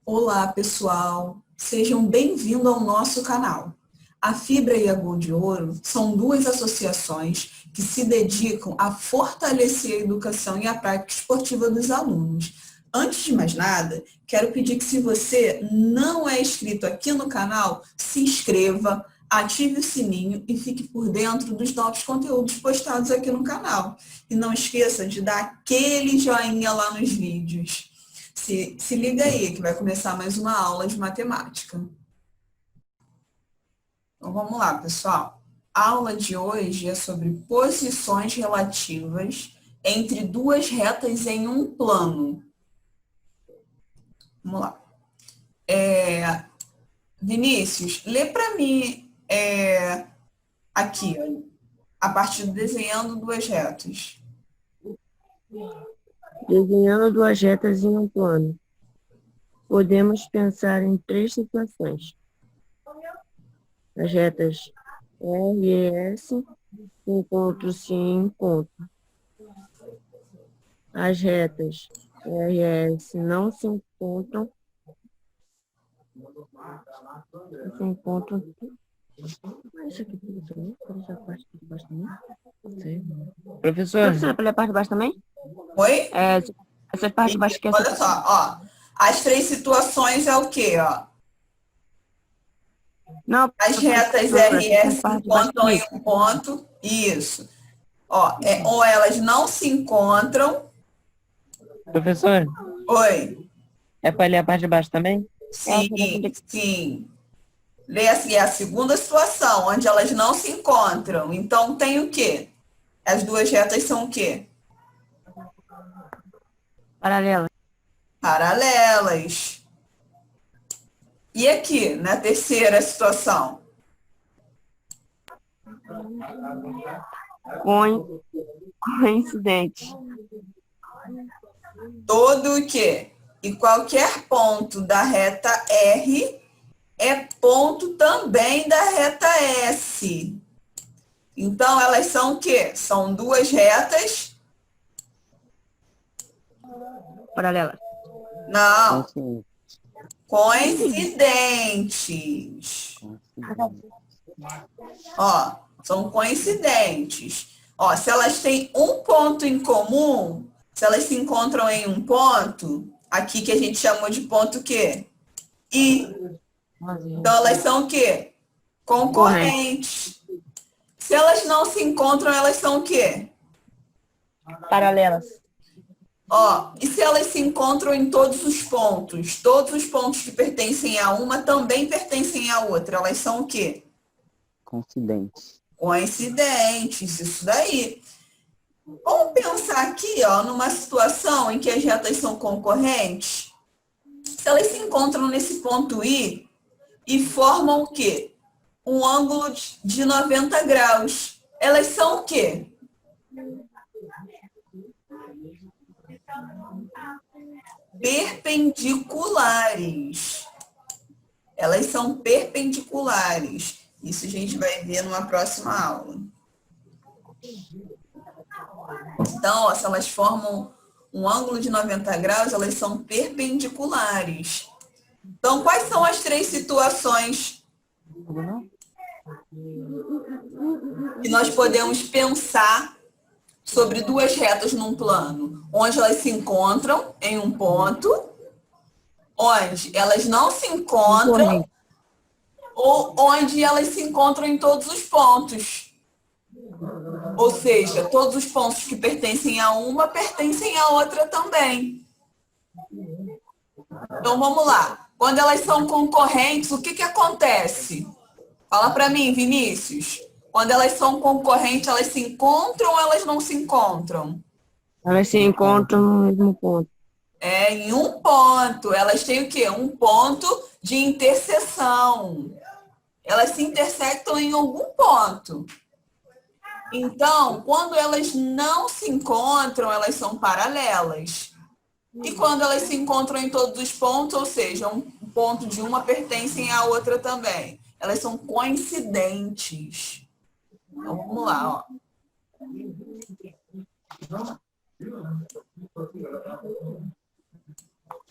Olá, pessoal! Sejam bem-vindos ao nosso canal. A Fibra e a Gol de Ouro são duas associações que se dedicam a fortalecer a educação e a prática esportiva dos alunos. Antes de mais nada, quero pedir que, se você não é inscrito aqui no canal, se inscreva, ative o sininho e fique por dentro dos novos conteúdos postados aqui no canal. E não esqueça de dar aquele joinha lá nos vídeos. Se liga aí, que vai começar mais uma aula de matemática. Então, vamos lá, pessoal. A aula de hoje é sobre posições relativas entre duas retas em um plano. Vamos lá. Vinícius, lê para mim aqui, ó, a partir do desenhando duas retas. Desenhando duas retas em um plano, podemos pensar em três situações. As retas R e S encontram-se em encontro. As retas R e S não se encontram. Isso aqui tudo também? Essa parte aqui de baixo também? Professor, pela parte de baixo também? Oi? Essa parte de baixo que é Olha só, ó. As três situações é o quê, ó? Não, As retas R e S se encontram em isso. um ponto. Isso. Ó, ou elas não se encontram. Professor, Oi. é para ler a parte de baixo também? Sim, sim. Lê assim, é a segunda situação, onde elas não se encontram. Então, tem o quê? As duas retas são o quê? Paralela. Paralelas. E aqui, na terceira situação? Coincidente. Todo o quê? E qualquer ponto da reta R é ponto também da reta S. Então, elas são o quê? São duas retas? Paralela. Não. Coincidentes. Ó, são coincidentes. Ó, se elas têm um ponto em comum, se elas se encontram em um ponto, aqui que a gente chamou de ponto o quê? I. Então, elas são o quê? Concorrentes. Se elas não se encontram, elas são o quê? Paralelas. Ó, e se elas se encontram em todos os pontos que pertencem a uma também pertencem à outra, elas são o quê? Coincidentes. Coincidentes, isso daí. Vamos pensar aqui, ó, numa situação em que as retas são concorrentes. Se elas se encontram nesse ponto I e formam o quê? Um ângulo de 90 graus. Elas são o quê? Perpendiculares. Elas são perpendiculares. Isso a gente vai ver numa próxima aula. Então, ó, se elas formam um ângulo de 90 graus, elas são perpendiculares. Então, quais são as três situações que nós podemos pensar sobre duas retas num plano? Onde elas se encontram em um ponto, onde elas não se encontram, ou onde elas se encontram em todos os pontos. Ou seja, todos os pontos que pertencem a uma pertencem à outra também. Então, vamos lá. Quando elas são concorrentes, o que acontece? Fala para mim, Vinícius. Quando elas são concorrentes, elas se encontram ou elas não se encontram? Elas se encontram no mesmo ponto. É, em um ponto. Elas têm o quê? Um ponto de interseção. Elas se intersectam em algum ponto. Então, quando elas não se encontram, elas são paralelas. E quando elas se encontram em todos os pontos, ou seja, um ponto de uma pertence à outra também, elas são coincidentes. Então, vamos lá, ó.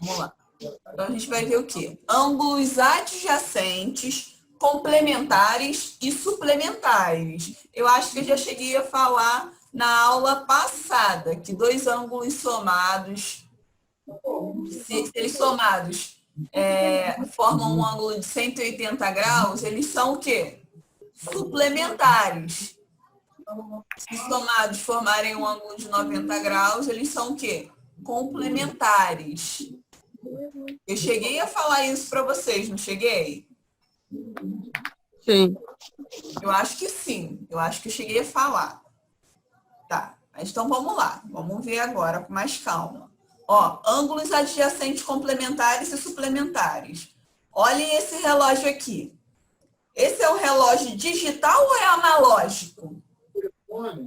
Vamos lá. Então, a gente vai ver o quê? Ângulos adjacentes, complementares e suplementares. Eu acho que eu já cheguei a falar na aula passada que dois ângulos somados, se eles somados formam um ângulo de 180 graus, eles são o quê? Suplementares. Se somados formarem um ângulo de 90 graus, eles são o quê? Complementares. Eu cheguei a falar isso para vocês, não cheguei? Sim. Eu acho que sim. Eu acho que eu cheguei a falar. Tá. Então vamos lá. Vamos ver agora com mais calma. Ó, ângulos adjacentes complementares e suplementares. Olhem esse relógio aqui. Esse é um relógio digital ou é analógico?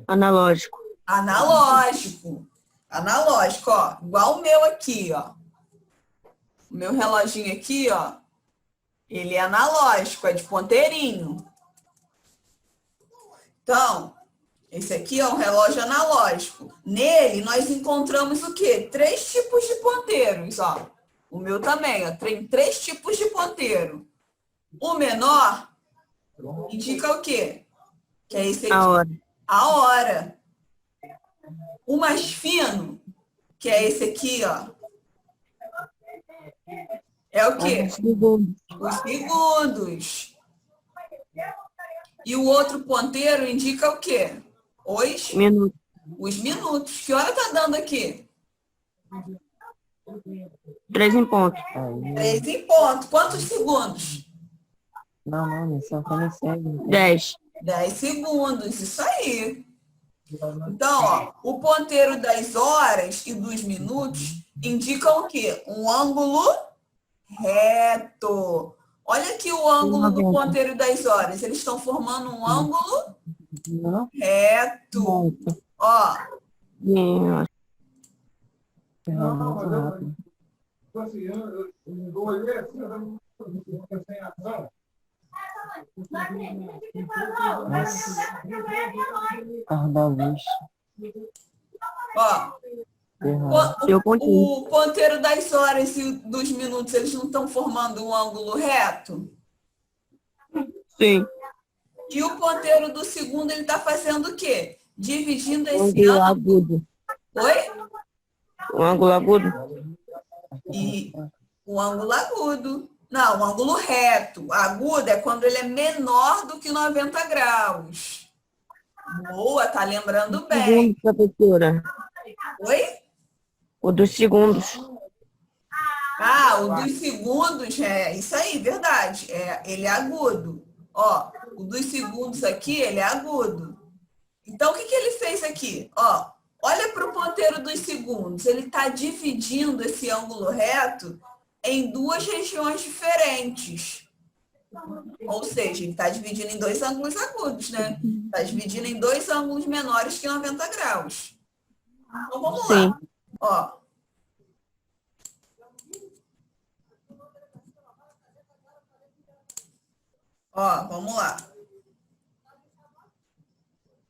Analógico. Analógico. Analógico, ó. Igual o meu aqui, ó. O meu reloginho aqui, ó. Ele é analógico, é de ponteirinho. Então, esse aqui é um relógio analógico. Nele, nós encontramos o quê? 3 tipos de ponteiros, ó. O meu também, ó. Tem 3 tipos de ponteiro. O menor indica o quê? Que é esse aqui. A hora. A hora. O mais fino, que é esse aqui, ó. É o quê? Os segundos. E o outro ponteiro indica o quê? Os minutos. Os minutos. Que hora tá dando aqui? 3 em ponto. 3 em ponto. Quantos segundos? Não, só quando segue. 10. 10 segundos, isso aí. Então, ó, o ponteiro das horas e dos minutos indicam o quê? Um ângulo reto. Olha aqui o ângulo do ponteiro das horas. Eles estão formando um ângulo reto. Ó. O ponteiro das horas e dos minutos, eles não estão formando um ângulo reto? Sim. E o ponteiro do segundo, ele está fazendo o quê? Dividindo esse ângulo agudo. Oi? Um ângulo agudo? E o ângulo agudo. Não, o ângulo reto. Agudo é quando ele é menor do que 90 graus. Boa, tá lembrando bem. Professora. Oi? O dos segundos. Ah, o dos segundos, é isso aí, verdade. Ele é agudo. Ó, o dos segundos aqui, ele é agudo. Então, o que ele fez aqui? Ó, olha para o ponteiro dos segundos. Ele está dividindo esse ângulo reto em duas regiões diferentes. Ou seja, ele está dividindo em dois ângulos agudos, né? Está dividindo em dois ângulos menores que 90 graus. Então, vamos lá. Ó. Ó, vamos lá.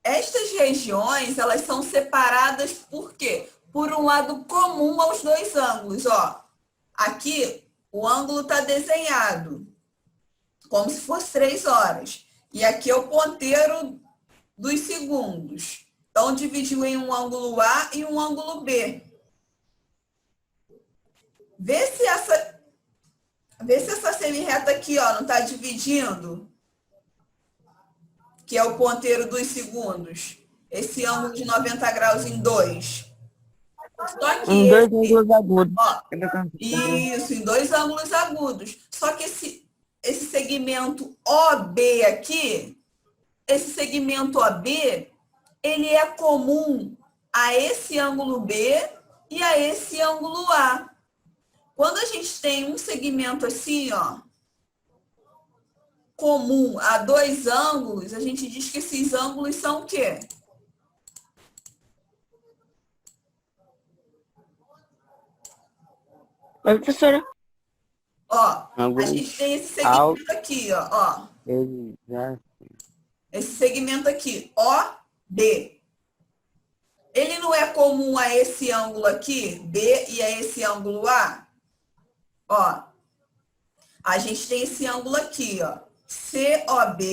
Estas regiões, elas são separadas por quê? Por um lado comum aos dois ângulos, ó. Aqui, o ângulo está desenhado, como se fosse 3 horas. E aqui é o ponteiro dos segundos. Então, dividiu em um ângulo A e um ângulo B. Vê se essa semirreta aqui, ó, não está dividindo, que é o ponteiro dos segundos. Esse ângulo de 90 graus em 2. Só que em dois ângulos agudos. Ó, isso, em dois ângulos agudos. Só que esse segmento OB aqui, esse segmento OB, ele é comum a esse ângulo B e a esse ângulo A. Quando a gente tem um segmento assim, ó, comum a dois ângulos, a gente diz que esses ângulos são o quê? Oi, professora. Ó, a gente tem esse segmento aqui, ó. Esse segmento aqui, OB. Ele não é comum a esse ângulo aqui, B, e a esse ângulo A? Ó, a gente tem esse ângulo aqui, ó. COB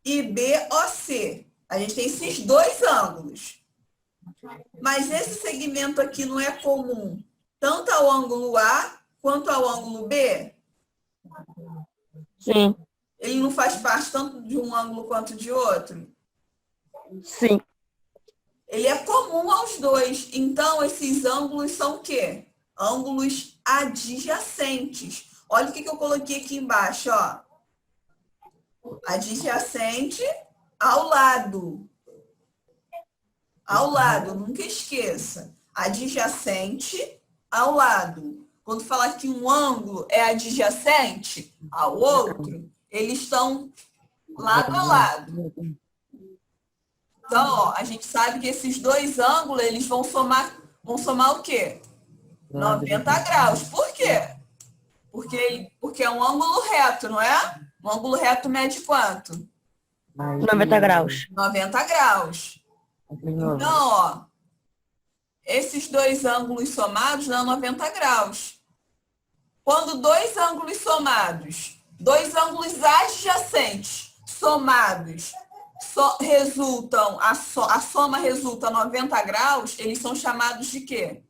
e BOC. A gente tem esses dois ângulos. Mas esse segmento aqui não é comum tanto ao ângulo A quanto ao ângulo B? Sim. Ele não faz parte tanto de um ângulo quanto de outro? Sim. Ele é comum aos dois. Então, esses ângulos são o quê? Ângulos adjacentes. Olha o que eu coloquei aqui embaixo, ó. Adjacente ao lado. Ao lado, nunca esqueça. Adjacente ao lado. Quando falar que um ângulo é adjacente ao outro, eles estão lado a lado. Então, ó, a gente sabe que esses dois ângulos, eles vão somar o quê? 90 graus. Por quê? Porque é um ângulo reto, não é? Um ângulo reto mede quanto? 90 graus. 90 graus. Então, ó, esses dois ângulos somados dão 90 graus. Quando dois ângulos somados, dois ângulos adjacentes somados, a soma resulta 90 graus, eles são chamados de quê?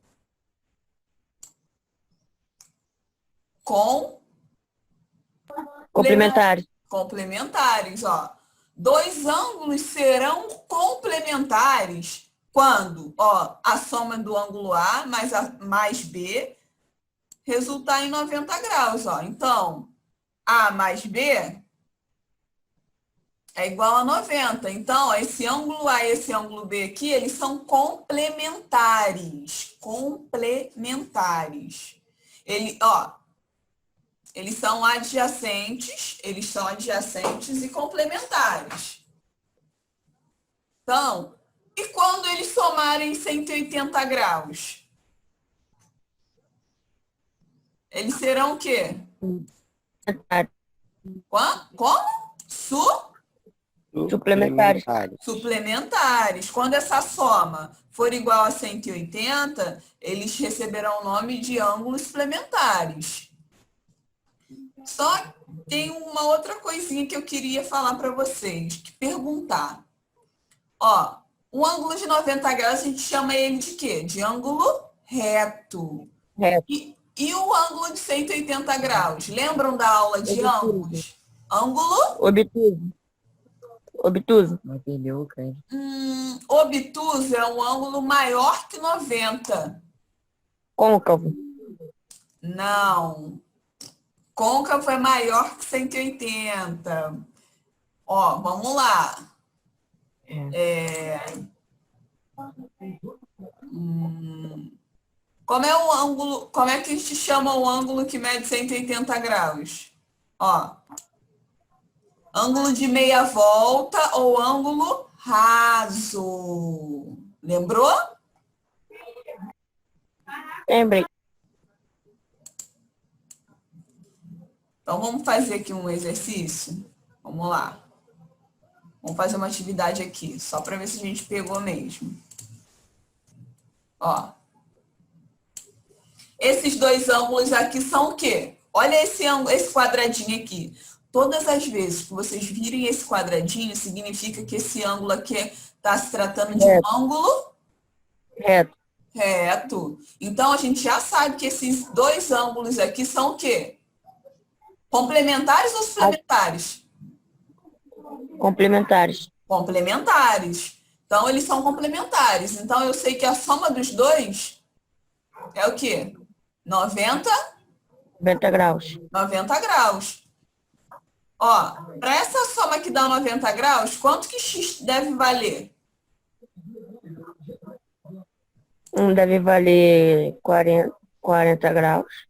Complementares. Complementares, ó. Dois ângulos serão complementares quando, ó, a soma do ângulo A mais B resultar em 90 graus, ó. Então, A mais B é igual a 90. Então, ó, esse ângulo A e esse ângulo B aqui, eles são complementares. Complementares. Eles são adjacentes e complementares. Então, e quando eles somarem 180 graus? Eles serão o quê? Como? Suplementares. Suplementares. Quando essa soma for igual a 180, eles receberão o nome de ângulos suplementares. Só tem uma outra coisinha que eu queria falar para vocês, que perguntar. Ó, um ângulo de 90 graus, a gente chama ele de quê? De ângulo reto. Reto. E o ângulo de 180 graus? Lembram da aula de ângulos? Ângulo? Obtuso. Obtuso. Obtuso é um ângulo maior que 90. Côncavo. Não. Côncavo é maior que 180. Ó, vamos lá. Como é o ângulo? Como é que a gente chama o ângulo que mede 180 graus? Ó, ângulo de meia volta ou ângulo raso. Lembrou? Lembrei. Então, vamos fazer aqui um exercício? Vamos lá. Vamos fazer uma atividade aqui, só para ver se a gente pegou mesmo. Ó. Esses dois ângulos aqui são o quê? Olha esse ângulo, esse quadradinho aqui. Todas as vezes que vocês virem esse quadradinho, significa que esse ângulo aqui está se tratando de um ângulo reto. Reto. Então, a gente já sabe que esses dois ângulos aqui são o quê? Complementares ou suplementares? Complementares. Complementares. Então, eles são complementares. Então, eu sei que a soma dos dois é o quê? 90 graus. 90 graus. Ó, para essa soma que dá 90 graus, quanto que x deve valer? Um deve valer 40 graus.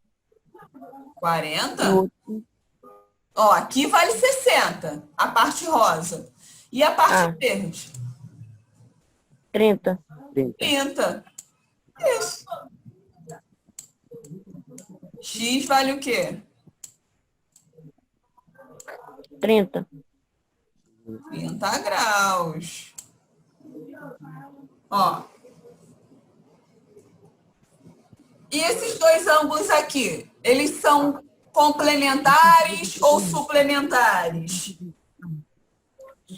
40? Ó, aqui vale 60, a parte rosa. E a parte verde? 30. 30. Isso. X vale o quê? 30. 30 graus. Ó. E esses dois ângulos aqui, eles são complementares ou suplementares?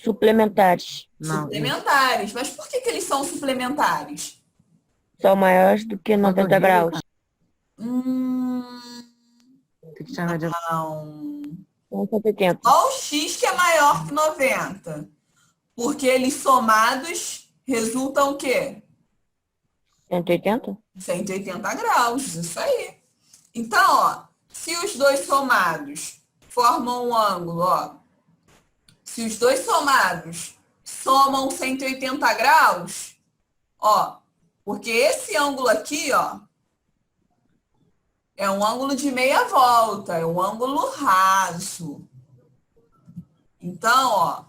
Suplementares. Não, Suplementares. Mas por que eles são suplementares? São maiores do que 90 graus. tem que chamar de... Não. São 180. Só o x que é maior que 90. Porque eles somados resultam o quê? 180? 180 graus, isso aí. Então, ó, se os dois somados formam um ângulo, ó, se os dois somados somam 180 graus, ó, porque esse ângulo aqui, ó, é um ângulo de meia volta, é um ângulo raso. Então, ó,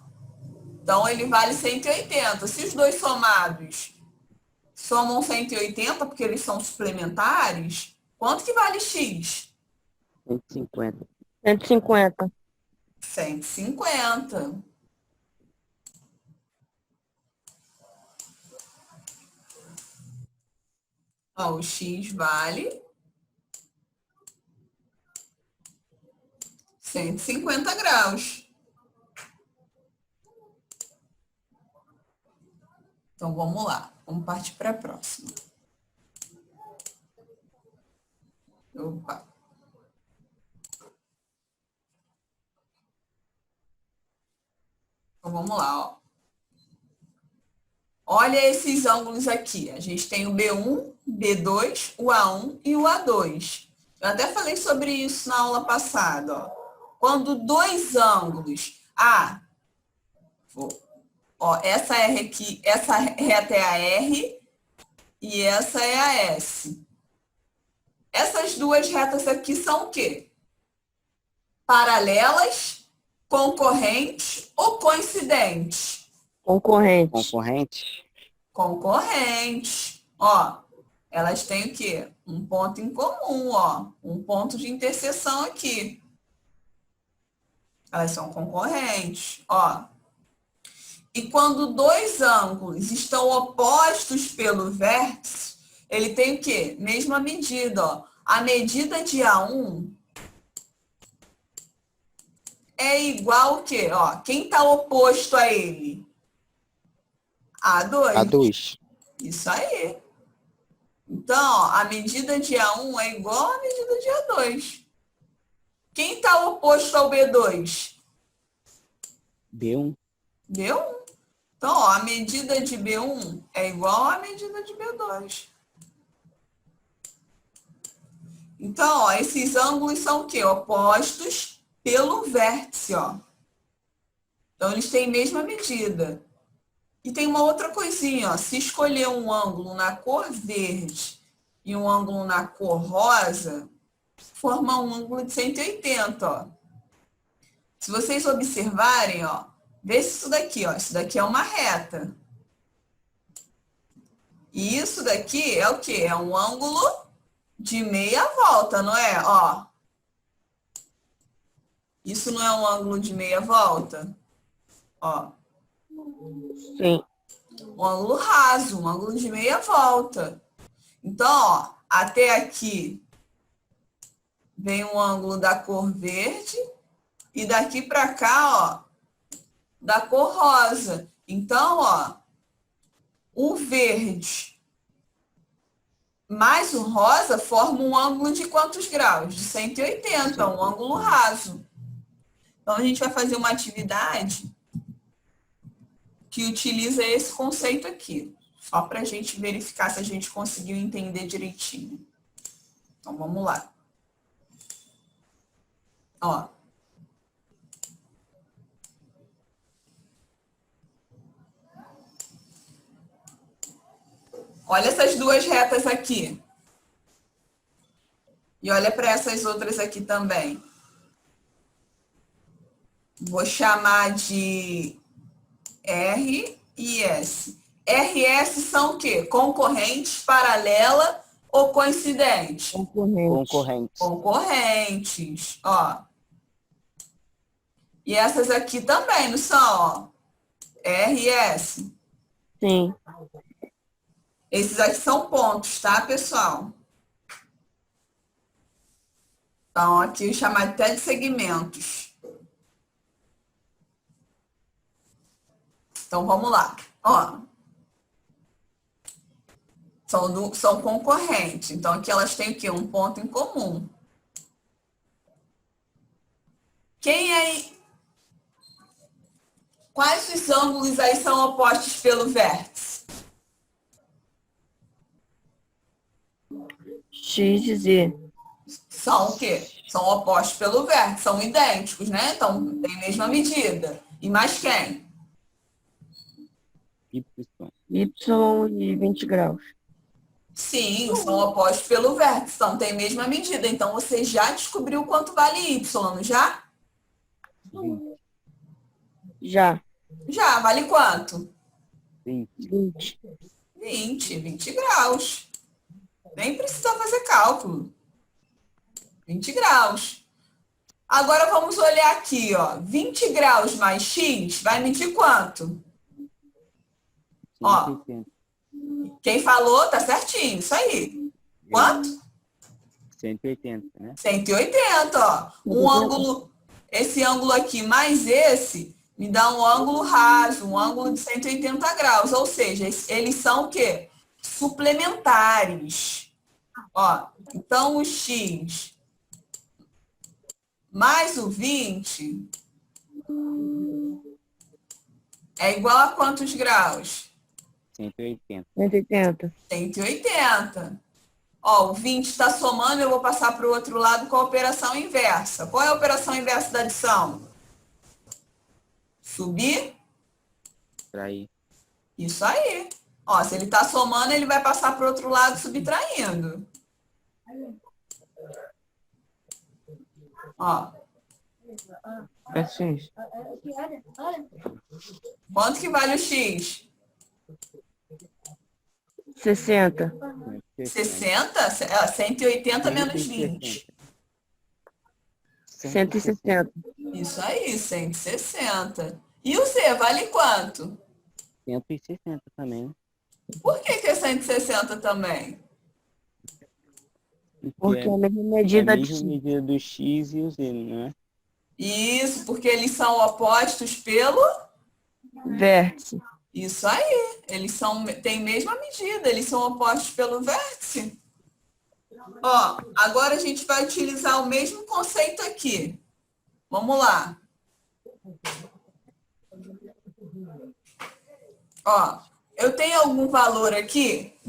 então ele vale 180. Se os dois somados somam 180, porque eles são suplementares, quanto que vale x? 150. 150. 150. Ó, o x vale 150 graus. Então, vamos lá. Vamos partir para a próxima. Opa. Então, vamos lá, ó. Olha esses ângulos aqui. A gente tem o B1, B2, o A1 e o A2. Eu até falei sobre isso na aula passada, ó. Quando dois ângulos... Ó, essa R aqui, essa reta é a R e essa é a S. Essas duas retas aqui são o quê? Paralelas, concorrentes ou coincidentes? Concorrentes. Concorrente. Concorrentes. Ó, elas têm o quê? Um ponto em comum, ó. Um ponto de interseção aqui. Elas são concorrentes, ó. E quando dois ângulos estão opostos pelo vértice, ele tem o quê? Mesma medida, ó. A medida de A1 é igual ao quê? Ó, quem está oposto a ele? A2. A2. Isso aí. Então, ó, a medida de A1 é igual à medida de A2. Quem está oposto ao B2? B1. B1. Então, ó, a medida de B1 é igual à medida de B2. Então, ó, esses ângulos são o quê? Opostos pelo vértice, ó. Então, eles têm a mesma medida. E tem uma outra coisinha, ó. Se escolher um ângulo na cor verde e um ângulo na cor rosa, forma um ângulo de 180, ó. Se vocês observarem, ó, vê se isso daqui, ó. Isso daqui é uma reta. E isso daqui é o quê? É um ângulo de meia volta, não é? Ó. Isso não é um ângulo de meia volta? Ó. Sim. Um ângulo raso, um ângulo de meia volta. Então, ó, até aqui vem um ângulo da cor verde e daqui para cá, ó, da cor rosa. Então, ó, o verde mais o rosa forma um ângulo de quantos graus? De 180, um ângulo raso. Então, a gente vai fazer uma atividade que utiliza esse conceito aqui, só para a gente verificar se a gente conseguiu entender direitinho. Então, vamos lá. Ó. Olha essas duas retas aqui. E olha para essas outras aqui também. Vou chamar de R e S. R e S são o quê? Concorrentes, paralela ou coincidentes? Concorrentes. Concorrentes, ó. E essas aqui também, não são, ó? R e S. Sim. Esses aqui são pontos, tá, pessoal? Então, aqui chamar até de segmentos. Então, vamos lá. Ó, são concorrentes. Então, aqui elas têm o quê? Um ponto em comum. Quais os ângulos aí são opostos pelo vértice? X e Z. São o quê? São opostos pelo vértice, são idênticos, né? Então, tem a mesma medida. E mais quem? Y. Y e 20 graus. Sim, são opostos pelo vértice, então tem a mesma medida. Então, você já descobriu quanto vale Y, já? 20. Já. Já, vale quanto? 20. 20. 20 graus. Nem precisa fazer cálculo. 20 graus. Agora vamos olhar aqui, ó. 20 graus mais X vai medir quanto? Ó. 180. Quem falou, tá certinho, isso aí. Quanto? 180, né? 180, ó. Um ângulo, esse ângulo aqui mais esse, me dá um ângulo raso, um ângulo de 180 graus. Ou seja, eles são o quê? Suplementares. Ó, então o X mais o 20 é igual a quantos graus? 180. 180. 180. Ó, o 20 está somando, eu vou passar para o outro lado com a operação inversa. Qual é a operação inversa da adição? Subir? Trair. Isso aí. Ó, se ele está somando, ele vai passar para o outro lado subtraindo. Ó, É X. quanto que vale o X? 60. 60? 180 menos 20. 160. Isso aí, 160. E o Z vale quanto? 160 também, né? Por que é 160 também? Porque é a mesma É a medida mesma de medida do X e o Z, não é? Isso, porque eles são opostos pelo... vértice. Isso aí, têm a mesma medida, eles são opostos pelo vértice. Ó, agora a gente vai utilizar o mesmo conceito aqui. Vamos lá. Ó, eu tenho algum valor aqui?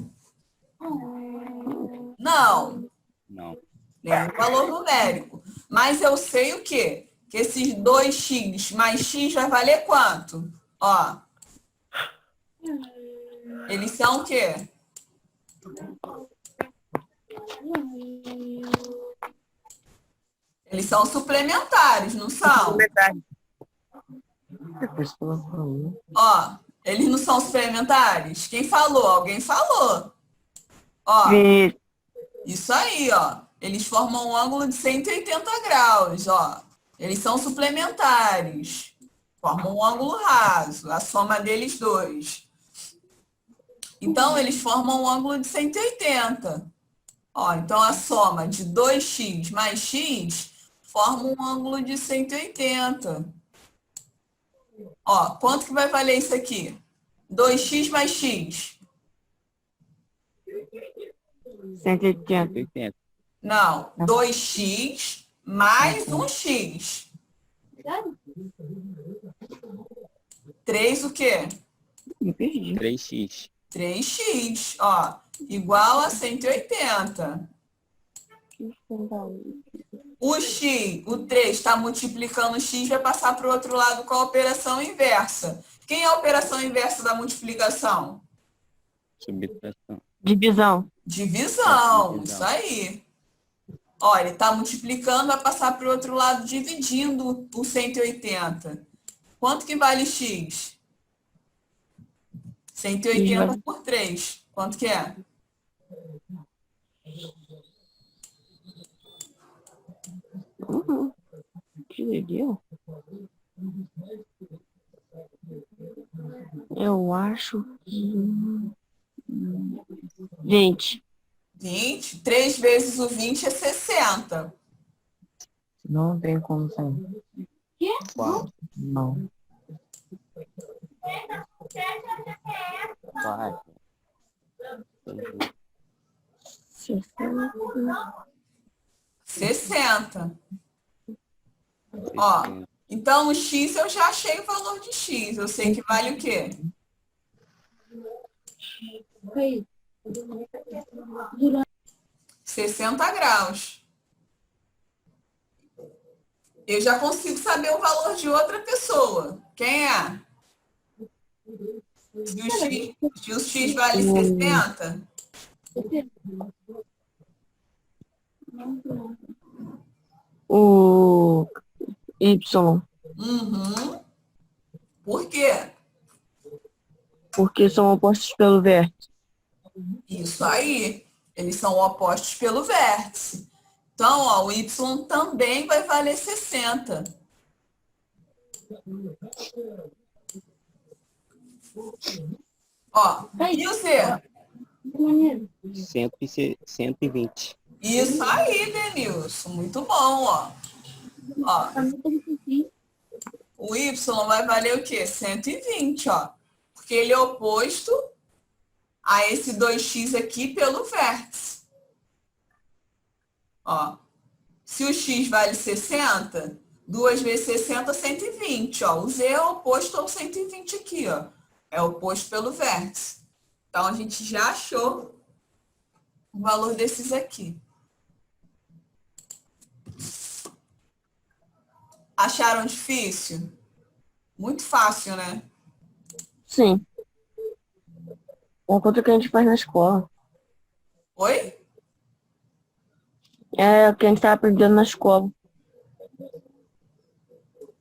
Não. Não. É um valor numérico. Mas eu sei o quê? Que esses 2x mais x vai valer quanto? Ó. Eles são o quê? Eles são suplementares, não são? Ó, eles não são suplementares? Quem falou? Alguém falou. Ó, isso aí, ó. Eles formam um ângulo de 180 graus, ó. Eles são suplementares. Formam um ângulo raso, a soma deles dois. Então, eles formam um ângulo de 180. Ó, então, a soma de 2x mais x forma um ângulo de 180. Ó, quanto que vai valer isso aqui? 2x mais x. 180. 180. Não, 2x mais 1x. 3 o quê? Me perdi. 3x. 3x, ó, igual a 180. O x, o 3 está multiplicando o x, vai passar para o outro lado com a operação inversa. Quem é a operação inversa da multiplicação? Subtração. Divisão. Divisão, isso aí. Ó, ele está multiplicando, vai passar para o outro lado dividindo o 180. Quanto que vale x? 180 por 3. Quanto que é? Que legal. Eu acho que 20. 20. 3 vezes o 20 é 60. Não tem como sair. Qual? Não. Qual? Entendi. 60. Ó, então o X eu já achei o valor de X. Eu sei que vale o quê? 60 graus. Eu já consigo saber o valor de outra pessoa. Quem é? Se o X vale 60, O Y, por quê? porque são opostos pelo vértice. Isso aí. Eles são opostos pelo vértice. Então, ó, o Y também vai valer 60. Ó, e o Z? 120. Isso aí, Denilson. Muito bom, ó. Ó, o Y vai valer o quê? 120, ó. Porque ele é oposto a esse 2x aqui pelo vértice. Ó, se o x vale 60, 2 vezes 60, 120, ó. O z é oposto ao 120 aqui, ó. É oposto pelo vértice. Então, a gente já achou o valor desses aqui. Acharam difícil? Muito fácil, né? Sim. É uma conta que a gente faz na escola. Oi? É o que a gente tá aprendendo na escola.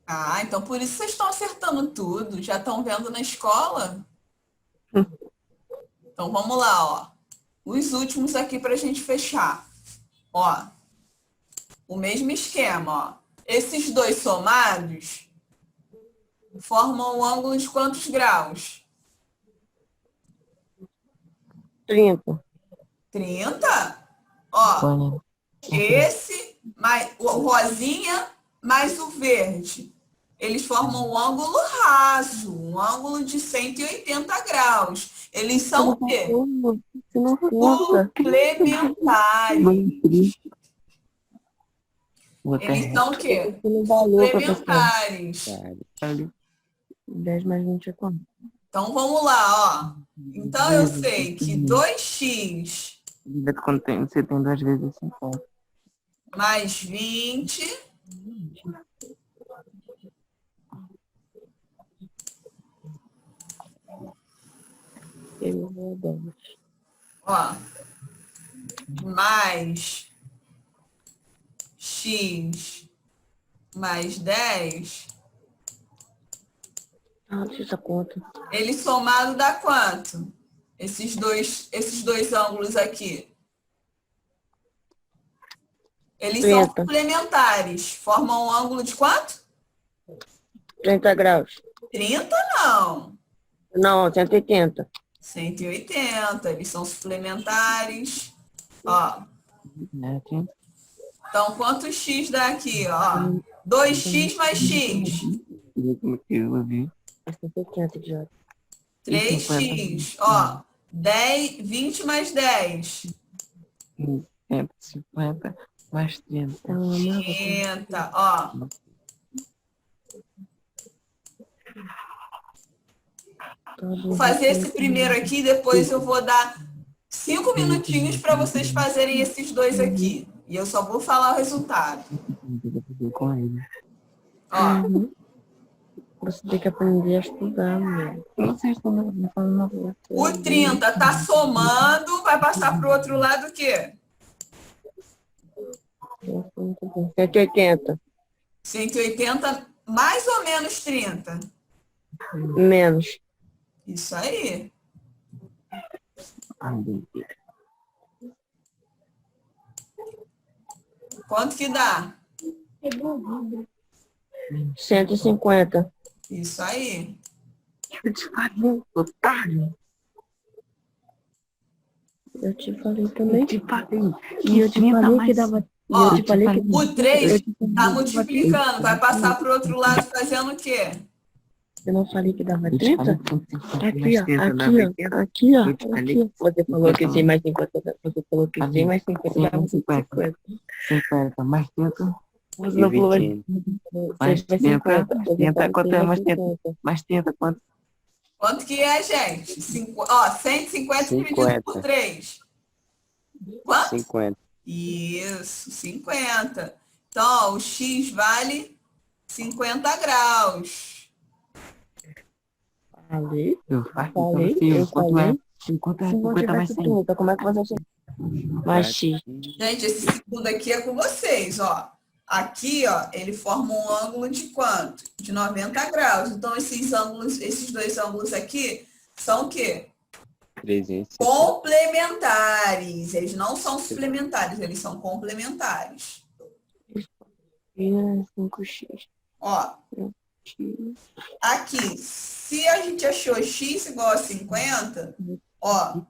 Ah, então por isso vocês estão acertando tudo. Já estão vendo na escola? Então vamos lá, ó. Os últimos aqui para a gente fechar. Ó, o mesmo esquema, ó. Esses dois somados formam um ângulo de quantos graus? 30. 30? Ó, esse, mais, o rosinha mais o verde. Eles formam um ângulo raso, um ângulo de 180 graus. Eles são o quê? Complementares. Eles são o quê? Complementares. 10 mais 20 é quanto? Então, vamos lá, ó. Então, eu sei que 2x Quando você tem 2 vezes 50. mais 20 ó, mais x mais 10, Fiz a conta. ele somado dá quanto? Esses dois ângulos aqui. Eles são 30. complementares. Formam um ângulo de quanto? 30 graus. 30 não. Não, 180. 180. Eles são suplementares. Ó. Então, quanto x dá aqui, ó? 2x mais x. 180, idiota. 3x. Ó. 20 mais 10. 50 mais 30. 30. Ó. Vou fazer esse primeiro aqui, depois eu vou dar 5 minutinhos para vocês fazerem esses dois aqui. E eu só vou falar o resultado. Ó. Você tem que aprender a estudar, meu. O 30 tá somando, vai passar para o outro lado o quê? 180. 180 mais ou menos 30. Menos. Isso aí. Quanto que dá? 150. Isso aí. Eu te falei, otário. Eu te falei também. Eu te falei. E eu te falei que dava E Ó, eu te falei que... o 3 eu te está falei- multiplicando, vai passar para o outro lado fazendo o quê? Eu não falei que dava Eu te 30? falei que 50 Aqui, mais ó, 30 aqui, dava ó, 80. aqui, ó, Eu te falei aqui, ó. Você falou que 100 mais 50, você falou que 100 mais 50 dava 150. 50 mais 30 Você não falou mais Dividindo. 100 mais mais 30. 50. Você 30, falou quanto 100 é mais mais 30? 50. Mais 30, quanto? Quanto que é, gente? 150 dividido por 50. 3. Quanto? 50. Isso, 50. Então, ó, o x vale 50 graus. Falei, Eu faço falei, assim, eu quanto falei. é 50 Se não mais tivesse 100. 30, como é que você chega? Mais x. Gente, esse segundo aqui é com vocês, ó. Aqui, ó, ele forma um ângulo de quanto? De 90 graus. Então, esses dois ângulos aqui são o quê? 360. Complementares. Eles não são suplementares, eles são complementares. 5x. Ó, aqui, se a gente achou x igual a 50, ó,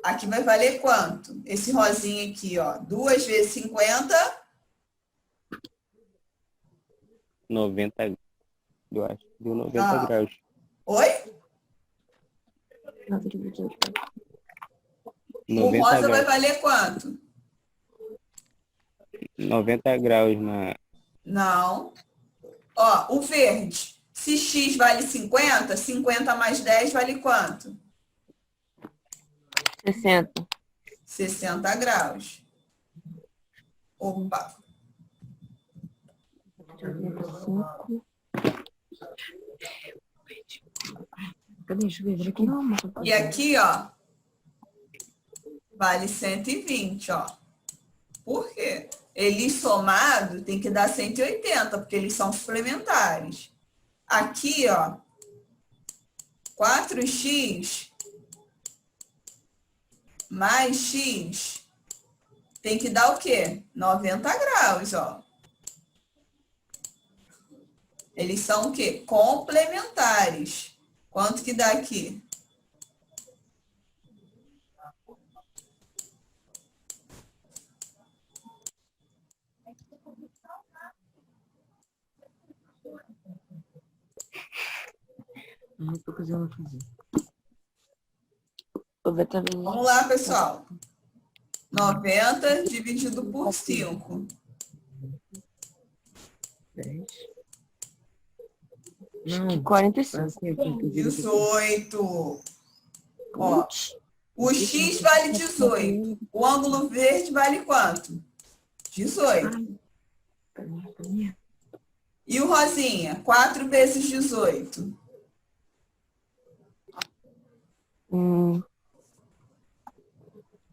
aqui vai valer quanto? Esse rosinha aqui, ó, 2 vezes 50, 90, eu acho. Deu 90 graus. oi? O 90 rosa vai graus. valer quanto? 90 graus na... Não. Ó, o verde. Se x vale 50, 50 mais 10 vale quanto? 60. 60 graus. Opa. Cadê? Deixa eu ver aqui. E aqui, ó, vale 120, ó. Por quê? Eles somados tem que dar 180, porque eles são suplementares. Aqui, ó, 4x mais x tem que dar o quê? 90 graus, ó. Eles são o quê? Complementares. Quanto que dá aqui? Não tô conseguindo fazer. Vamos lá, pessoal. 90 dividido por 5. 10. Não, 45. 18. Ó, o x vale 18. O ângulo verde vale quanto? 18. E o rosinha? 4 vezes 18.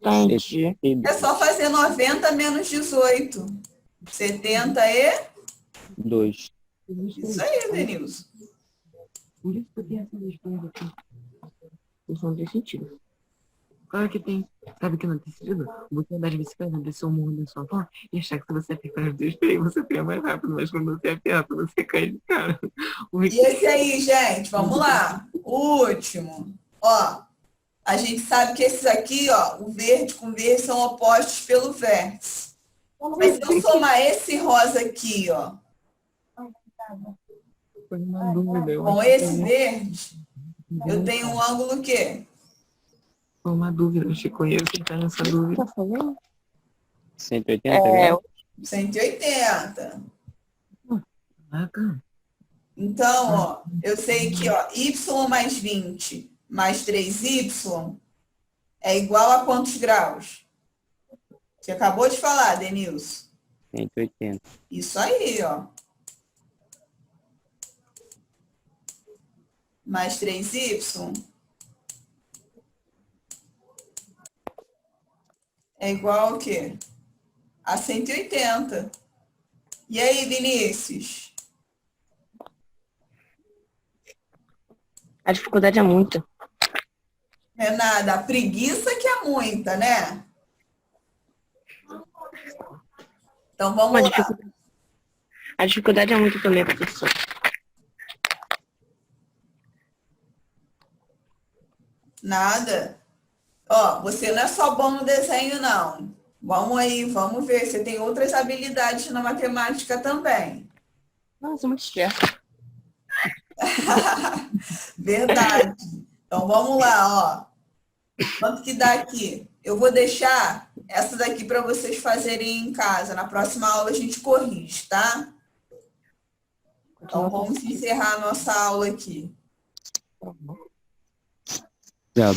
20. É só fazer 90 menos 18. 72. 2. Isso aí, Denilson. Por isso que eu tenho essas histórias aqui. Isso não tem sentido. Claro que tem. Sabe que não tem sentido? Você andar de bicicleta, descer o morro da sua avó e achar que se você apertar os dois pés, você pega mais rápido, mas quando você aperta, você cai de cara. E esse aí, gente, vamos lá. O último. Ó, a gente sabe que esses aqui, ó, o verde com verde são opostos pelo vértice. Mas se eu somar esse rosa aqui, ó, Foi uma dúvida. com esse verde, eu tenho um ângulo o quê? Foi uma dúvida. Eu te conheço e tá nessa dúvida. 180 graus. 180. Caraca. Então, ó, eu sei que, ó, y mais 20 mais 3y é igual a quantos graus? Você acabou de falar, Denilson. 180. Isso aí, ó. Mais 3y é igual ao quê? A 180. E aí, Vinícius? A dificuldade é muita. Não é nada, a preguiça que é muita, né? Então, vamos lá. A dificuldade é muito também, professor. Nada. Ó, você não é só bom no desenho, não. Vamos aí, vamos ver. Você tem outras habilidades na matemática também. Nossa, muito esperto. Verdade. Então vamos lá, ó. Quanto que dá aqui? Eu vou deixar essa daqui para vocês fazerem em casa. Na próxima aula a gente corrige, tá? Então vamos encerrar a nossa aula aqui. Já.